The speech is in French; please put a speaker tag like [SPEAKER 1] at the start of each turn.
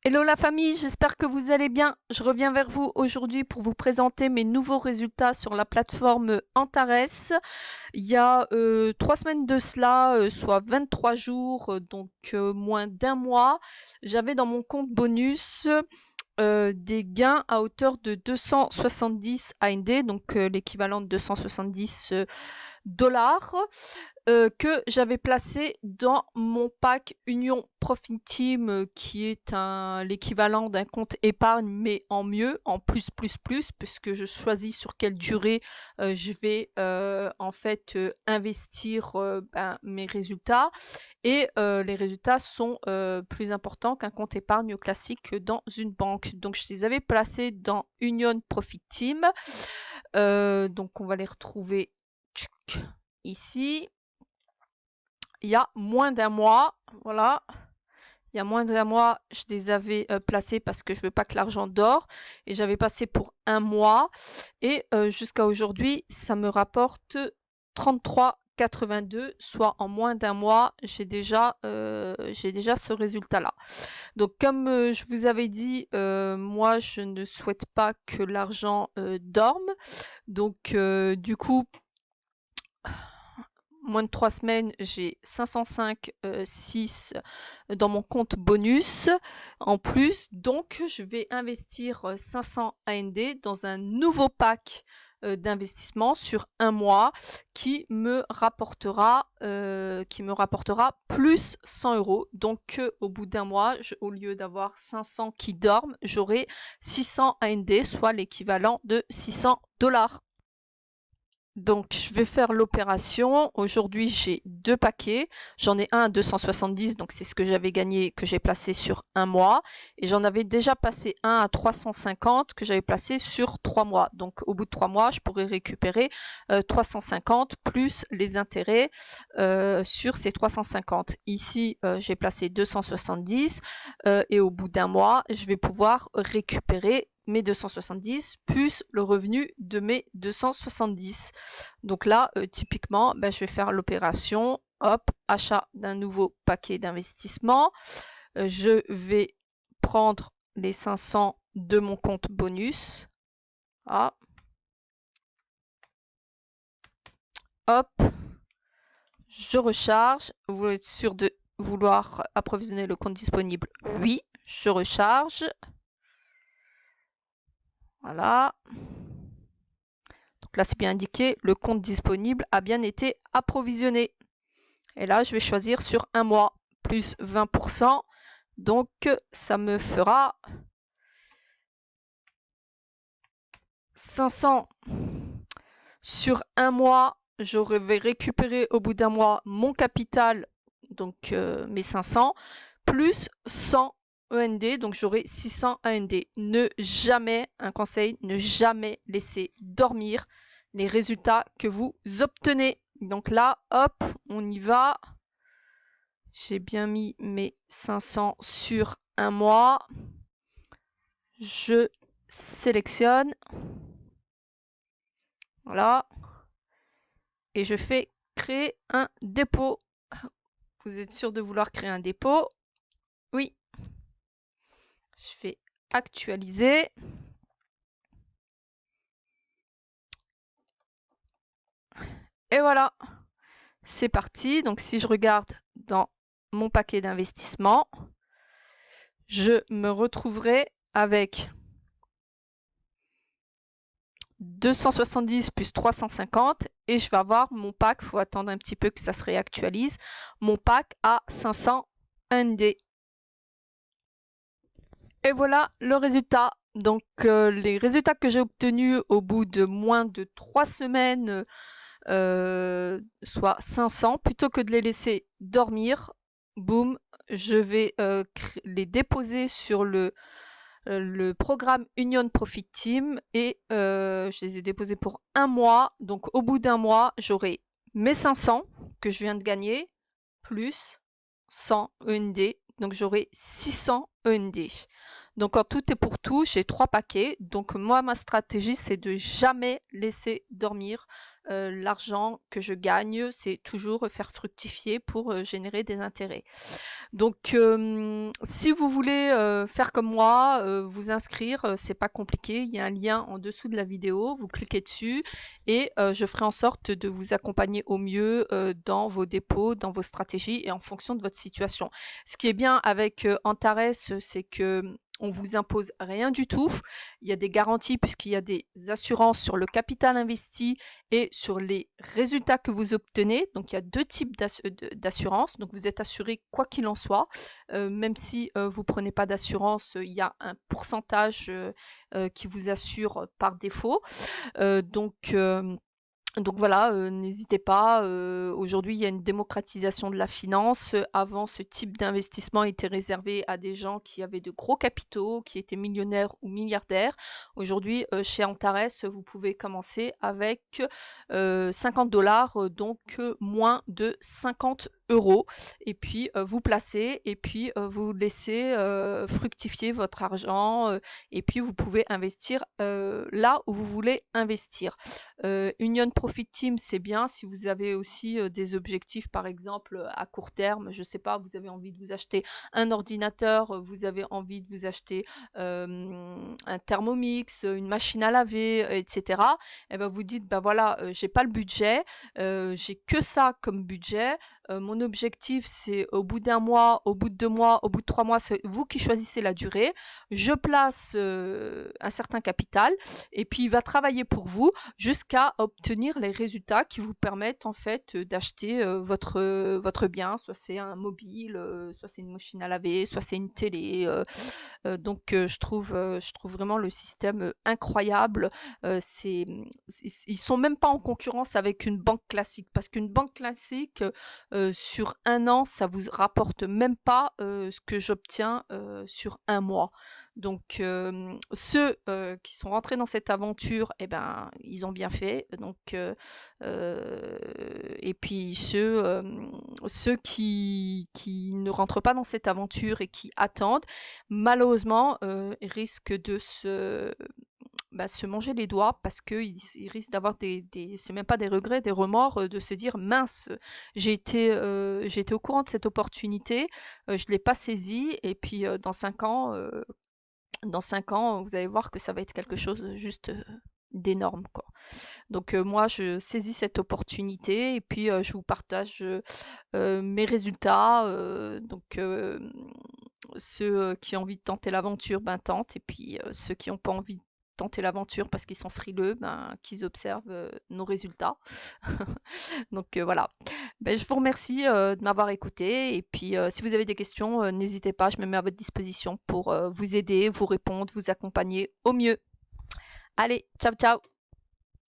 [SPEAKER 1] Hello la famille, j'espère que vous allez bien. Je reviens vers vous aujourd'hui pour vous présenter mes nouveaux résultats sur la plateforme Antares. Il y a 3 semaines de cela, soit 23 jours, donc moins d'un mois, j'avais dans mon compte bonus des gains à hauteur de 270 AND, donc l'équivalent de 270 dollars. Que j'avais placé dans mon pack Union Profit Team, qui est l'équivalent d'un compte épargne, mais en mieux, en plus, puisque je choisis sur quelle durée je vais en fait investir mes résultats. Et les résultats sont plus importants qu'un compte épargne classique dans une banque. Donc je les avais placés dans Union Profit Team. Donc on va les retrouver ici. Il y a moins d'un mois, voilà. Il y a moins d'un mois, je les avais placés parce que je veux pas que l'argent dort, et j'avais passé pour un mois, et jusqu'à aujourd'hui, ça me rapporte 33,82, soit en moins d'un mois, j'ai déjà ce résultat-là. Donc comme je vous avais dit, moi je ne souhaite pas que l'argent dorme, donc du coup, moins de 3 semaines, j'ai 505,6 dans mon compte bonus en plus. Donc, je vais investir 500 AND dans un nouveau pack d'investissement sur un mois qui me rapportera plus 100 euros. Donc, au bout d'un mois, au lieu d'avoir 500 qui dorment, j'aurai 600 AND, soit l'équivalent de 600 dollars. Donc, je vais faire l'opération. Aujourd'hui, j'ai 2 paquets. J'en ai un à 270, donc c'est ce que j'avais gagné, que j'ai placé sur un mois. Et j'en avais déjà passé un à 350 que j'avais placé sur 3 mois. Donc, au bout de 3 mois, je pourrais récupérer 350 plus les intérêts sur ces 350. Ici, j'ai placé 270 et au bout d'un mois, je vais pouvoir récupérer mes 270 plus le revenu de mes 270. Donc là, typiquement, je vais faire l'opération, hop, achat d'un nouveau paquet d'investissement. Je vais prendre les 500 de mon compte bonus. Ah. Hop, je recharge. Vous êtes sûr de vouloir approvisionner le compte disponible? Oui, je recharge. Voilà. Donc là, c'est bien indiqué, le compte disponible a bien été approvisionné. Et là, je vais choisir sur un mois, plus 20%. Donc, ça me fera 500 sur un mois. Je vais récupérer au bout d'un mois mon capital, donc mes 500, plus 100 END, donc j'aurai 600 END. Ne jamais, un conseil, ne jamais laisser dormir les résultats que vous obtenez. Donc là, hop, on y va. J'ai bien mis mes 500 sur un mois. Je sélectionne. Voilà. Et je fais créer un dépôt. Vous êtes sûr de vouloir créer un dépôt? Oui. Je fais actualiser. Et voilà. C'est parti. Donc si je regarde dans mon paquet d'investissement, je me retrouverai avec 270 plus 350 et je vais avoir mon pack, il faut attendre un petit peu que ça se réactualise, mon pack à 500 ND. Et voilà le résultat. Donc les résultats que j'ai obtenus au bout de moins de 3 semaines, soit 500, plutôt que de les laisser dormir, boum, je vais les déposer sur le programme Union Profit Team et je les ai déposés pour un mois. Donc au bout d'un mois, j'aurai mes 500 que je viens de gagner plus 100 END. Donc j'aurai 600 END. Donc en tout et pour tout, j'ai 3 paquets. Donc moi, ma stratégie, c'est de jamais laisser dormir l'argent que je gagne. C'est toujours faire fructifier pour générer des intérêts. Donc si vous voulez faire comme moi, vous inscrire, c'est pas compliqué. Il y a un lien en dessous de la vidéo. Vous cliquez dessus et je ferai en sorte de vous accompagner au mieux dans vos dépôts, dans vos stratégies et en fonction de votre situation. Ce qui est bien avec Antares, c'est que on vous impose rien du tout. Il y a des garanties puisqu'il y a des assurances sur le capital investi et sur les résultats que vous obtenez. Donc il y a 2 types d'assurance. Donc vous êtes assuré quoi qu'il en soit. Même si vous prenez pas d'assurance, il y a un pourcentage qui vous assure par défaut. Donc voilà, n'hésitez pas. Aujourd'hui, il y a une démocratisation de la finance. Avant, ce type d'investissement était réservé à des gens qui avaient de gros capitaux, qui étaient millionnaires ou milliardaires. Aujourd'hui, chez Antares, vous pouvez commencer avec 50 $, donc moins de 50 euros. Et puis, vous placez et puis vous laissez fructifier votre argent. Et puis, vous pouvez investir là où vous voulez investir. Union Profit Team, c'est bien si vous avez aussi des objectifs, par exemple, à court terme. Je ne sais pas, vous avez envie de vous acheter un ordinateur, vous avez envie de vous acheter un Thermomix, une machine à laver, etc. Et ben vous dites, ben voilà, j'ai pas le budget, j'ai que ça comme budget. Mon objectif, c'est au bout d'un mois, au bout de 2 mois, au bout de 3 mois, c'est vous qui choisissez la durée. Je place un certain capital et puis il va travailler pour vous jusqu'à obtenir les résultats qui vous permettent en fait d'acheter votre bien, soit c'est un mobile, soit c'est une machine à laver, soit c'est une télé. Donc je trouve vraiment le système incroyable. Ils sont même pas en concurrence avec une banque classique parce qu'une banque classique sur un an, ça vous rapporte même pas ce que j'obtiens sur un mois. Donc ceux qui sont rentrés dans cette aventure, eh ben, ils ont bien fait. Donc, et puis ceux qui ne rentrent pas dans cette aventure et qui attendent, malheureusement, risquent de se manger les doigts parce qu'ils risquent d'avoir c'est même pas des regrets, des remords, de se dire mince, j'ai été au courant de cette opportunité, je l'ai pas saisie et puis dans 5 ans, vous allez voir que ça va être quelque chose de juste d'énorme, quoi. Donc moi, je saisis cette opportunité et puis je vous partage mes résultats. Donc ceux qui ont envie de tenter l'aventure, ben tentent. Et puis ceux qui n'ont pas envie de tenter l'aventure parce qu'ils sont frileux, ben qu'ils observent nos résultats. Donc voilà. Ben, je vous remercie de m'avoir écouté. Et puis si vous avez des questions, n'hésitez pas, je me mets à votre disposition pour vous aider, vous répondre, vous accompagner au mieux. Allez, ciao ciao!